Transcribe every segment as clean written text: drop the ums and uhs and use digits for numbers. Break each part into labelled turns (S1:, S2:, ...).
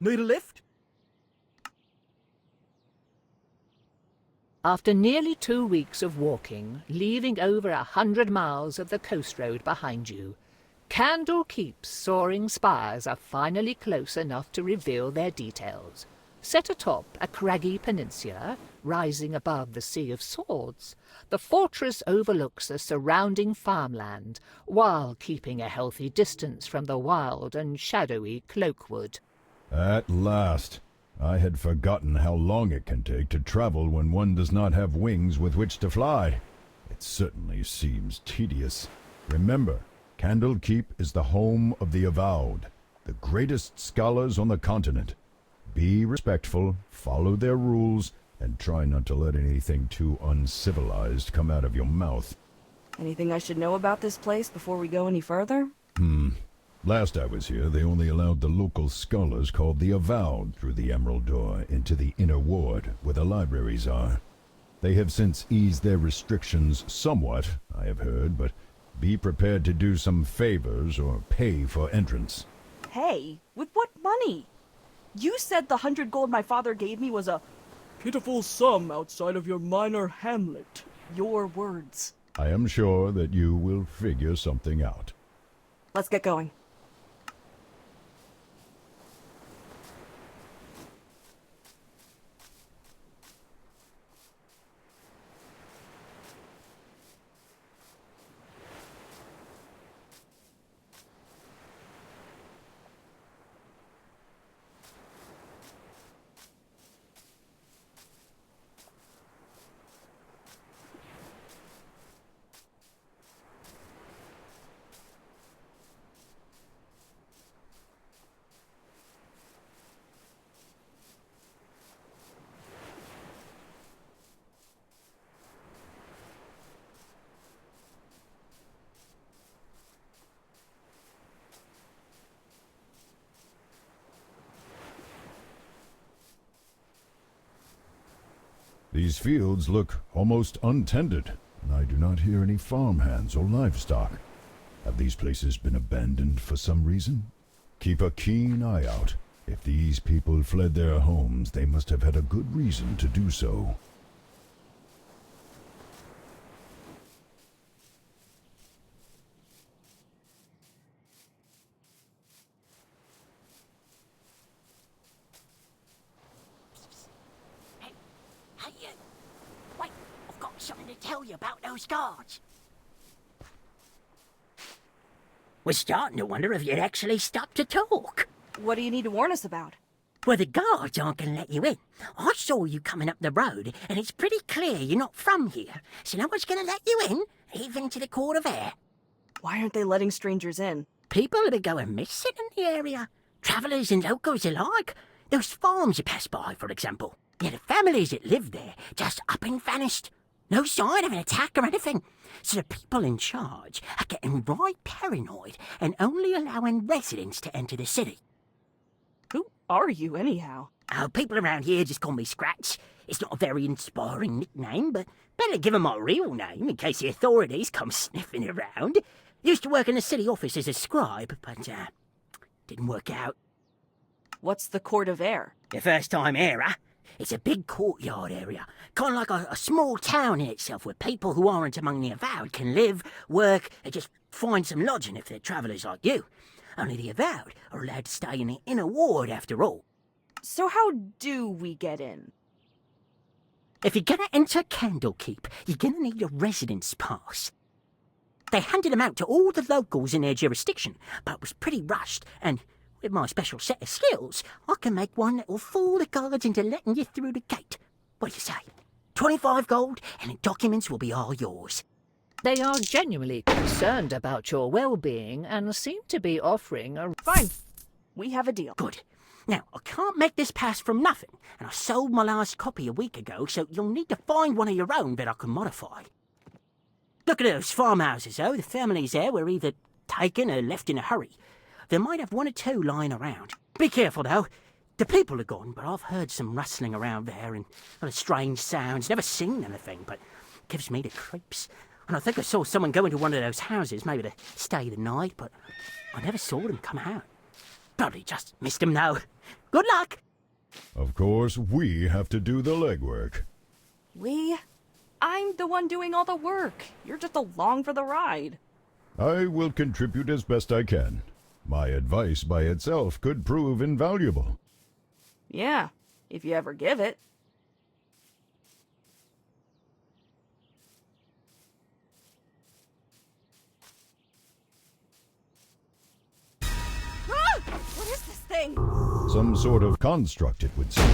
S1: Need a lift?
S2: After nearly 2 weeks of walking, leaving over 100 miles of the coast road behind you, Candlekeep's soaring spires are finally close enough to reveal their details. Set atop a craggy peninsula, rising above the Sea of Swords, the fortress overlooks the surrounding farmland, while keeping a healthy distance from the wild and shadowy Cloakwood.
S3: At last! I had forgotten how long it can take to travel when one does not have wings with which to fly. It certainly seems tedious. Remember, Candlekeep is the home of the Avowed, the greatest scholars on the continent. Be respectful, follow their rules, and try not to let anything too uncivilized come out of your mouth.
S4: Anything I should know about this place before we go any further?
S3: Last I was here, they only allowed the local scholars called the Avowed through the Emerald Door into the inner ward, where the libraries are. They have since eased their restrictions somewhat, I have heard, but be prepared to do some favors or pay for entrance.
S4: Hey, with what money? You said the 100 gold my father gave me was a
S1: Pitiful sum outside of your minor hamlet.
S4: your words.
S3: I am sure that you will figure something out.
S4: Let's get going.
S3: These fields look almost untended, and I do not hear any farmhands or livestock. Have these places been abandoned for some reason? Keep a keen eye out. If these people fled their homes, they must have had a good reason to do so.
S5: Wait, I've got something to tell you about those guards. We're starting to wonder if you'd actually stop to talk.
S4: What do you need to warn us about?
S5: Well, the guards aren't going to let you in. I saw you coming up the road, and it's pretty clear you're not from here, so no one's going to let you in, even to the Court of Air.
S4: Why aren't they letting strangers in?
S5: People that are going missing in the area. Travellers and locals alike. Those farms you pass by, for example. Yeah, the families that live there just up and vanished. No sign of an attack or anything. So the people in charge are getting right paranoid and only allowing residents to enter the city.
S4: Who are you, anyhow?
S5: Oh, people around here just call me Scratch. It's not a very inspiring nickname, but better give 'em my real name in case the authorities come sniffing around. Used to work in the city office as a scribe, but didn't work out.
S4: What's the Court of Air?
S5: The first time era. It's a big courtyard area, kind of like a small town in itself where people who aren't among the Avowed can live, work, and just find some lodging if they're travellers like you. Only the Avowed are allowed to stay in the inner ward after all.
S4: So how do we get in?
S5: If you're gonna enter Candlekeep, you're gonna need a residence pass. They handed them out to all the locals in their jurisdiction, but it was pretty rushed, and with my special set of skills, I can make one that will fool the guards into letting you through the gate. What do you say? 25 gold, and the documents will be all yours.
S2: They are genuinely concerned about your well-being and seem to be offering a...
S4: Fine. We have a deal.
S5: Good. Now, I can't make this pass from nothing, and I sold my last copy a week ago, so you'll need to find one of your own that I can modify. Look at those farmhouses, though. The families there were either taken or left in a hurry. They might have one or two lying around. Be careful, though. The people are gone, but I've heard some rustling around there and other strange sounds. Never seen anything, but it gives me the creeps. And I think I saw someone go into one of those houses, maybe to stay the night, but I never saw them come out. Probably just missed them, though. Good luck!
S3: Of course, we have to do the legwork.
S4: We? I'm the one doing all the work. You're just along for the ride.
S3: I will contribute as best I can. My advice by itself could prove invaluable.
S4: Yeah, if you ever give it. Ah! What is this thing?
S3: Some sort of construct, it would seem.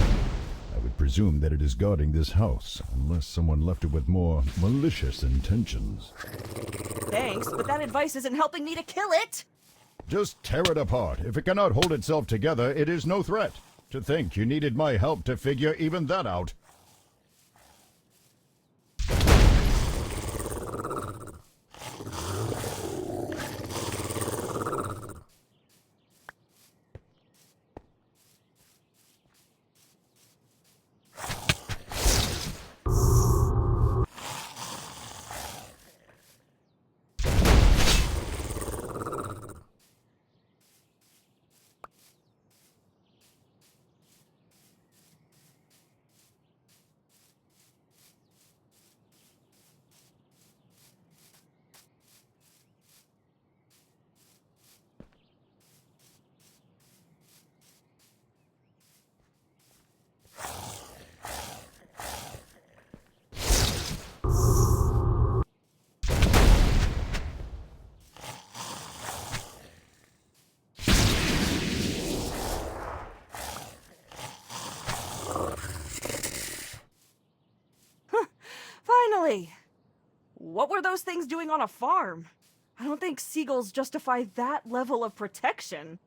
S3: I would presume that it is guarding this house, unless someone left it with more malicious intentions.
S4: Thanks, but that advice isn't helping me to kill it!
S3: Just tear it apart. If it cannot hold itself together, it is no threat. To think you needed my help to figure even that out.
S4: Finally! What were those things doing on a farm? I don't think seagulls justify that level of protection.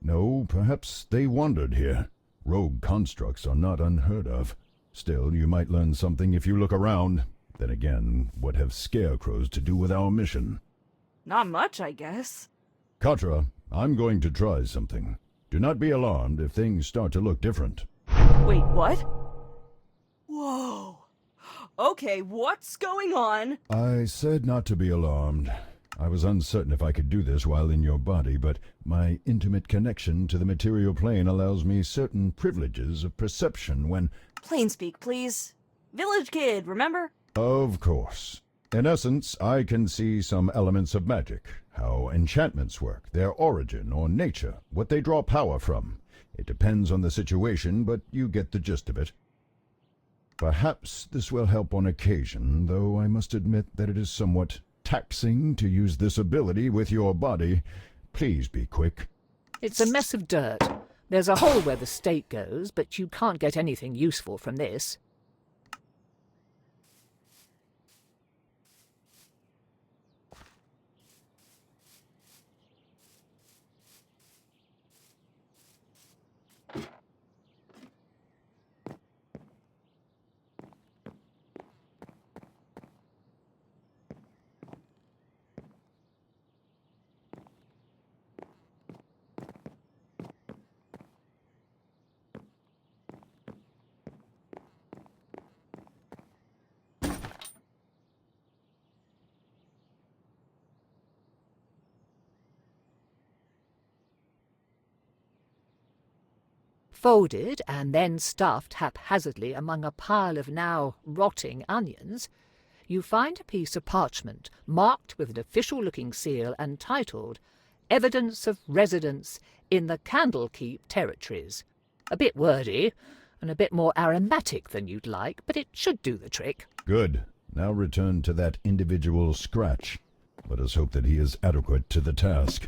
S3: No, perhaps they wandered here. Rogue constructs are not unheard of. Still, you might learn something if you look around. Then again, what have scarecrows to do with our mission?
S4: Not much, I guess.
S3: Katra, I'm going to try something. Do not be alarmed if things start to look different.
S4: Wait, what? Whoa. Okay, what's going on?
S3: I said not to be alarmed. I was uncertain if I could do this while in your body, but my intimate connection to the material plane allows me certain privileges of perception when...
S4: Plain speak, please. Village kid, remember?
S3: Of course. In essence, I can see some elements of magic, how enchantments work, their origin or nature, what they draw power from. It depends on the situation, but you get the gist of it. Perhaps this will help on occasion, though I must admit that it is somewhat taxing to use this ability with your body. Please be quick.
S2: It's a mess of dirt. There's a hole where the stake goes, but you can't get anything useful from this. Folded and then stuffed haphazardly among a pile of now rotting onions, you find a piece of parchment marked with an official-looking seal and titled Evidence of Residence in the Candlekeep Territories. A bit wordy and a bit more aromatic than you'd like, but it should do the trick.
S3: Good. Now return to that individual Scratch. Let us hope that he is adequate to the task.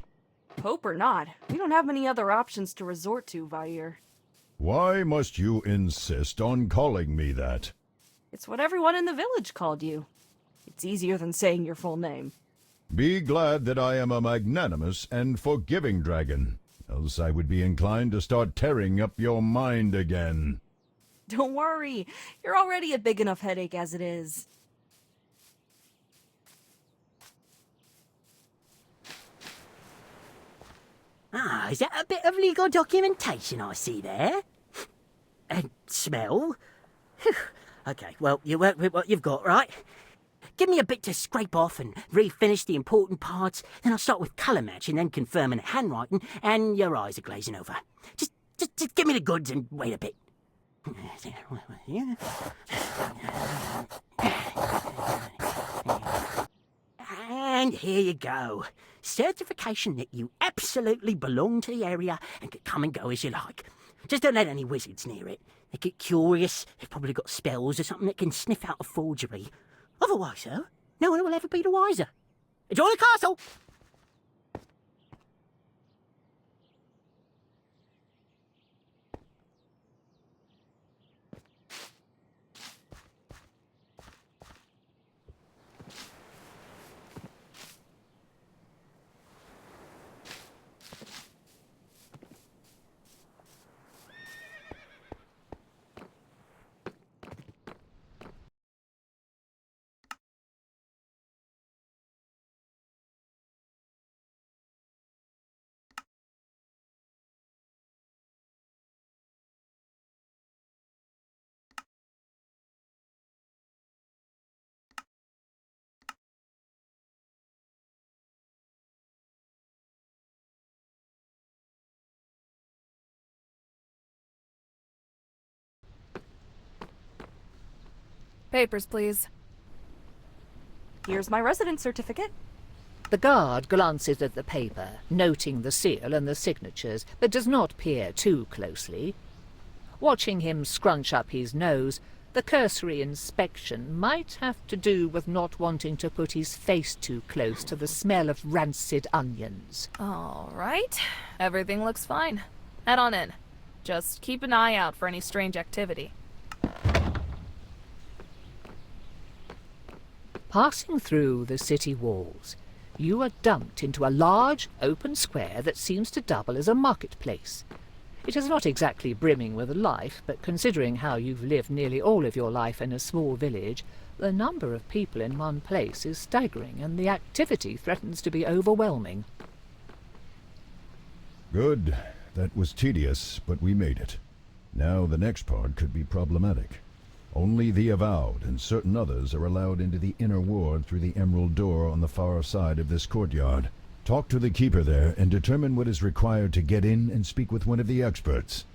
S4: Hope or not, we don't have many other options to resort to, Vair.
S3: Why must you insist on calling me that?
S4: It's what everyone in the village called you. It's easier than saying your full name.
S3: Be glad that I am a magnanimous and forgiving dragon, else I would be inclined to start tearing up your mind again.
S4: Don't worry, you're already a big enough headache as it is.
S5: Ah, is that a bit of legal documentation I see there? And smell? Phew. Okay, well, you work with what you've got, right? Give me a bit to scrape off and refinish the important parts, then I'll start with colour matching, then confirming handwriting, and your eyes are glazing over. Just Just give me the goods and wait a bit. And here you go. Certification that you absolutely belong to the area and can come and go as you like. Just don't let any wizards near it. They get curious. They've probably got spells or something that can sniff out a forgery. Otherwise, though, no one will ever be the wiser. Enjoy the castle!
S6: Papers, please.
S4: Here's my residence certificate.
S2: The guard glances at the paper, noting the seal and the signatures, but does not peer too closely. Watching him scrunch up his nose, the cursory inspection might have to do with not wanting to put his face too close to the smell of rancid onions.
S6: All right. Everything looks fine. Head on in. Just keep an eye out for any strange activity.
S2: Passing through the city walls, you are dumped into a large, open square that seems to double as a marketplace. It is not exactly brimming with life, but considering how you've lived nearly all of your life in a small village, the number of people in one place is staggering, and the activity threatens to be overwhelming.
S3: Good. That was tedious, but we made it. Now the next part could be problematic. Only the Avowed and certain others are allowed into the inner ward through the emerald door on the far side of this courtyard. Talk to the keeper there and determine what is required to get in and speak with one of the experts.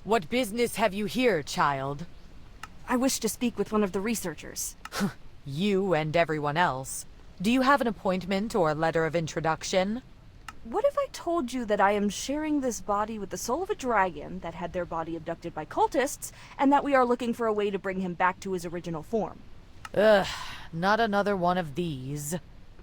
S7: What business have you here, child?
S4: I wish to speak with one of the researchers.
S7: You and everyone else. Do you have an appointment or a letter of introduction?
S4: What if I told you that I am sharing this body with the soul of a dragon that had their body abducted by cultists, and that we are looking for a way to bring him back to his original form?
S7: Ugh, not another one of these.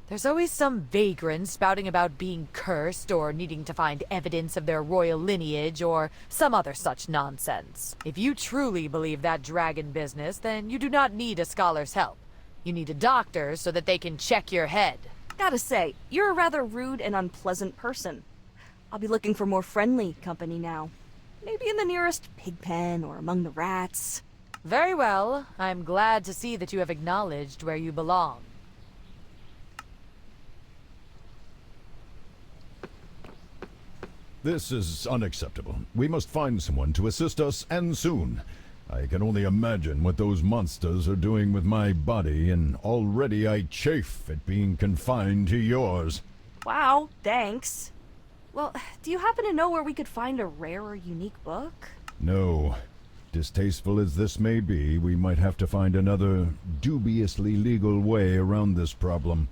S7: There's always some vagrant spouting about being cursed or needing to find evidence of their royal lineage or some other such nonsense. If you truly believe that dragon business, then you do not need a scholar's help. You need a doctor so that they can check your head.
S4: Gotta say, you're a rather rude and unpleasant person. I'll be looking for more friendly company now. Maybe in the nearest pig pen or among the rats.
S7: Very well. I'm glad to see that you have acknowledged where you belong.
S3: This is unacceptable. We must find someone to assist us, and soon. I can only imagine what those monsters are doing with my body, and already I chafe at being confined to yours.
S4: Wow, thanks. Well, do you happen to know where we could find a rare or unique book?
S3: No. Distasteful as this may be, we might have to find another dubiously legal way around this problem.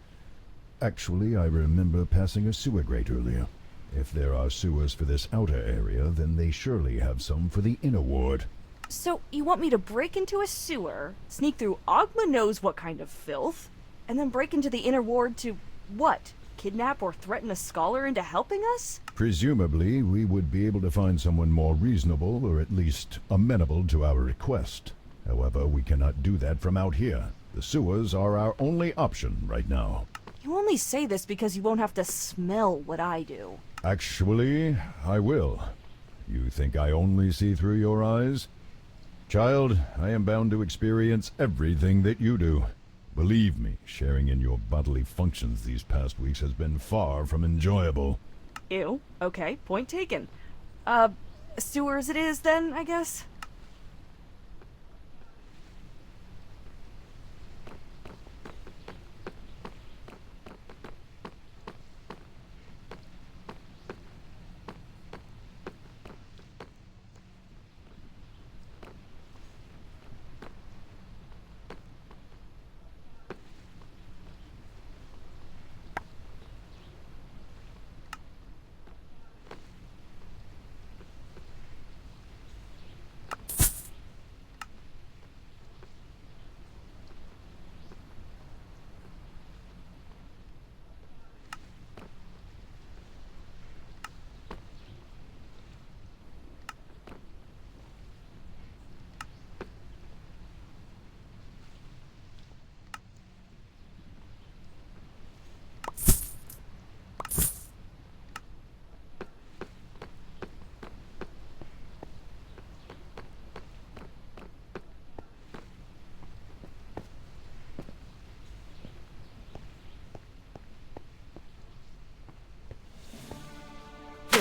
S3: Actually, I remember passing a sewer grate earlier. If there are sewers for this outer area, then they surely have some for the inner ward.
S4: So, you want me to break into a sewer, sneak through Ogma knows what kind of filth, and then break into the inner ward to, what? Kidnap or threaten a scholar into helping us?
S3: Presumably, we would be able to find someone more reasonable, or at least amenable to our request. However, we cannot do that from out here. The sewers are our only option right now.
S4: You only say this because you won't have to smell what I do.
S3: Actually, I will. You think I only see through your eyes? Child, I am bound to experience everything that you do. Believe me, sharing in your bodily functions these past weeks has been far from enjoyable.
S4: Ew. Okay, point taken. Sewers it is then, I guess?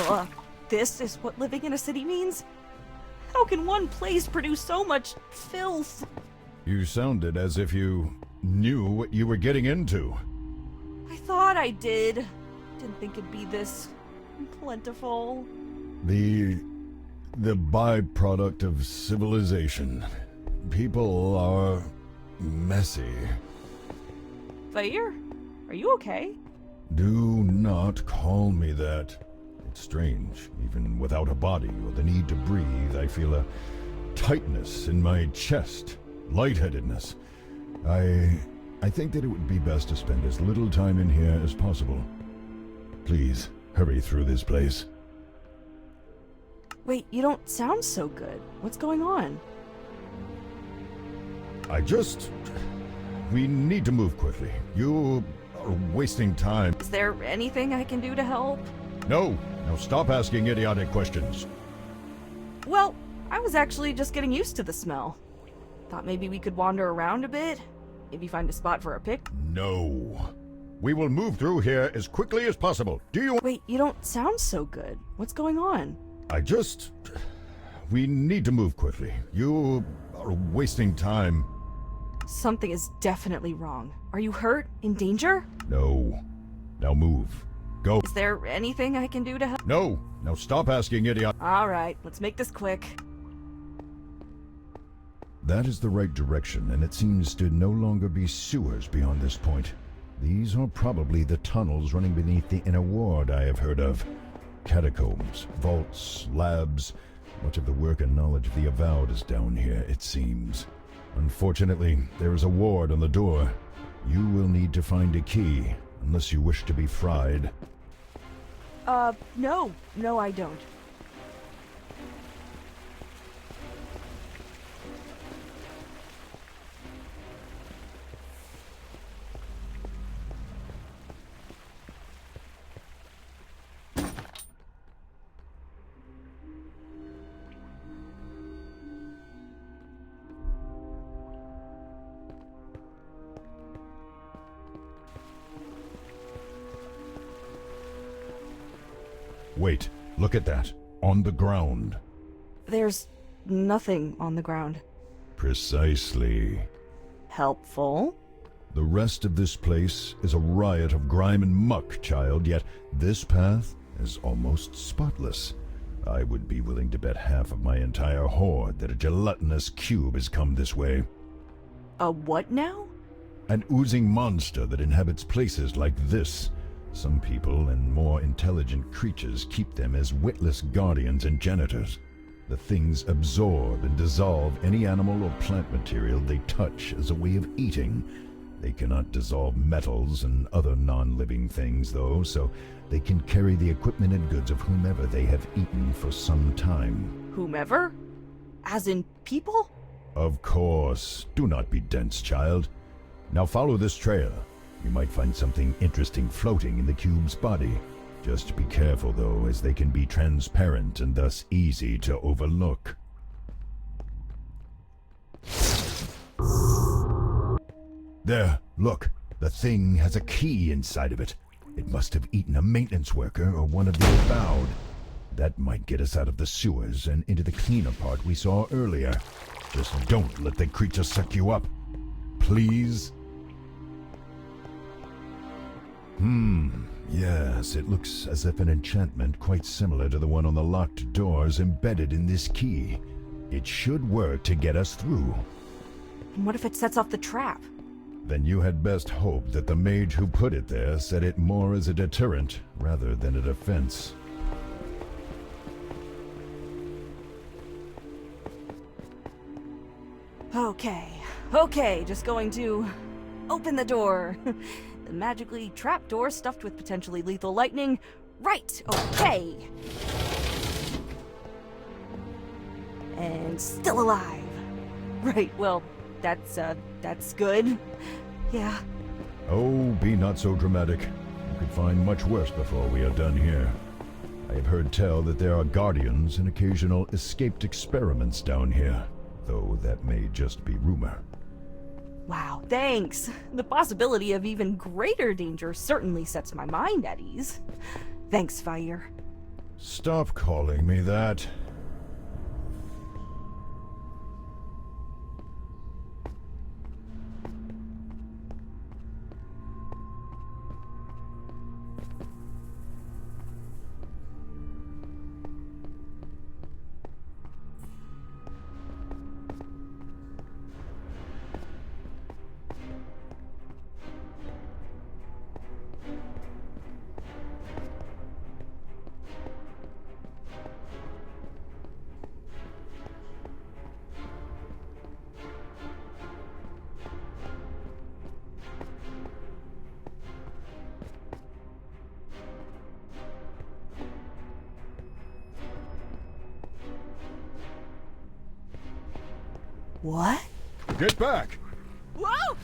S4: Ugh, this is what living in a city means? How can one place produce so much filth?
S3: You sounded as if you knew what you were getting into.
S4: I thought I did. Didn't think it'd be this plentiful.
S3: The byproduct of civilization. People are messy.
S4: Fire? Are you okay?
S3: Do not call me that. It's strange. Even without a body or the need to breathe, I feel a tightness in my chest, lightheadedness. I think that it would be best to spend as little time in here as possible. Please, hurry through this place.
S4: Wait, you don't sound so good. What's going on?
S3: We need to move quickly. You are wasting time.
S4: Is there anything I can do to help?
S3: No, now stop asking idiotic questions.
S4: Well, I was actually just getting used to the smell. Thought maybe we could wander around a bit. Maybe find a spot for a pic.
S3: No. We will move through here as quickly as possible. Do you...
S4: Wait, you don't sound so good. What's going on?
S3: We need to move quickly. You are wasting time.
S4: Something is definitely wrong. Are you hurt? In danger?
S3: No. Now move. Go.
S4: Is there anything I can do to help?
S3: No. Now stop asking idiot.
S4: Alright, let's make this quick.
S3: That is the right direction, and it seems to no longer be sewers beyond this point. These are probably the tunnels running beneath the inner ward I have heard of. Catacombs, vaults, labs. Much of the work and knowledge of the Avowed is down here, it seems. Unfortunately, there is a ward on the door. You will need to find a key, unless you wish to be fried.
S4: No. No, I don't.
S3: Wait, look at that. On the ground.
S4: There's nothing on the ground.
S3: Precisely.
S4: Helpful?
S3: The rest of this place is a riot of grime and muck, child, yet this path is almost spotless. I would be willing to bet half of my entire hoard that a gelatinous cube has come this way.
S4: A what now?
S3: An oozing monster that inhabits places like this. Some people and more intelligent creatures keep them as witless guardians and janitors. The things absorb and dissolve any animal or plant material they touch as a way of eating. They cannot dissolve metals and other non-living things, though, so they can carry the equipment and goods of whomever they have eaten for some time.
S4: Whomever? As in people?
S3: Of course. Do not be dense, child. Now follow this trail. You might find something interesting floating in the cube's body. Just be careful, though, as they can be transparent and thus easy to overlook. There, look. The thing has a key inside of it. It must have eaten a maintenance worker or one of the avowed. That might get us out of the sewers and into the cleaner part we saw earlier. Just don't let the creature suck you up. Please? Yes, it looks as if an enchantment quite similar to the one on the locked door is embedded in this key. It should work to get us through.
S4: And what if it sets off the trap?
S3: Then you had best hope that the mage who put it there set it more as a deterrent rather than a defense.
S4: Okay, just going to open the door. The magically trapped door stuffed with potentially lethal lightning. Right, okay. And still alive. Right, well, that's good. Yeah.
S3: Oh, be not so dramatic. You could find much worse before we are done here. I have heard tell that there are guardians and occasional escaped experiments down here, though that may just be rumor.
S4: Wow, thanks. The possibility of even greater danger certainly sets my mind at ease. Thanks, Fire.
S3: Stop calling me that.
S4: What?
S3: Get back!
S4: Whoa!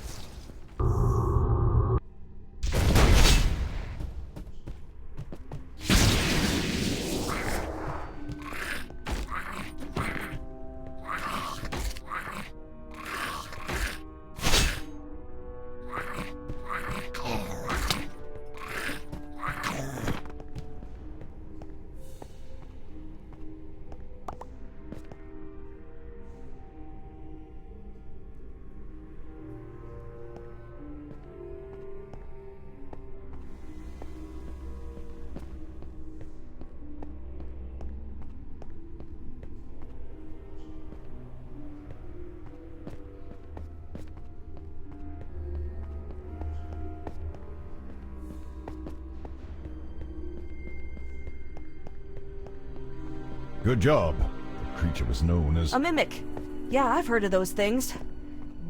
S3: Good job. The creature was known as...
S4: A mimic. Yeah, I've heard of those things.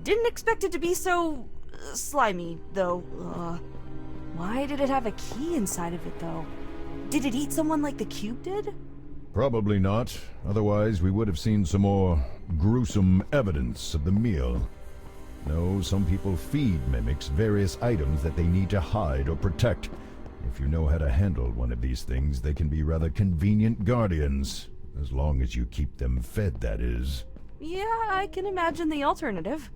S4: Didn't expect it to be so... slimy, though. Why did it have a key inside of it, though? Did it eat someone like the cube did?
S3: Probably not. Otherwise, we would have seen some more gruesome evidence of the meal. No, some people feed mimics various items that they need to hide or protect. If you know how to handle one of these things, they can be rather convenient guardians. As long as you keep them fed, that is.
S4: Yeah, I can imagine the alternative.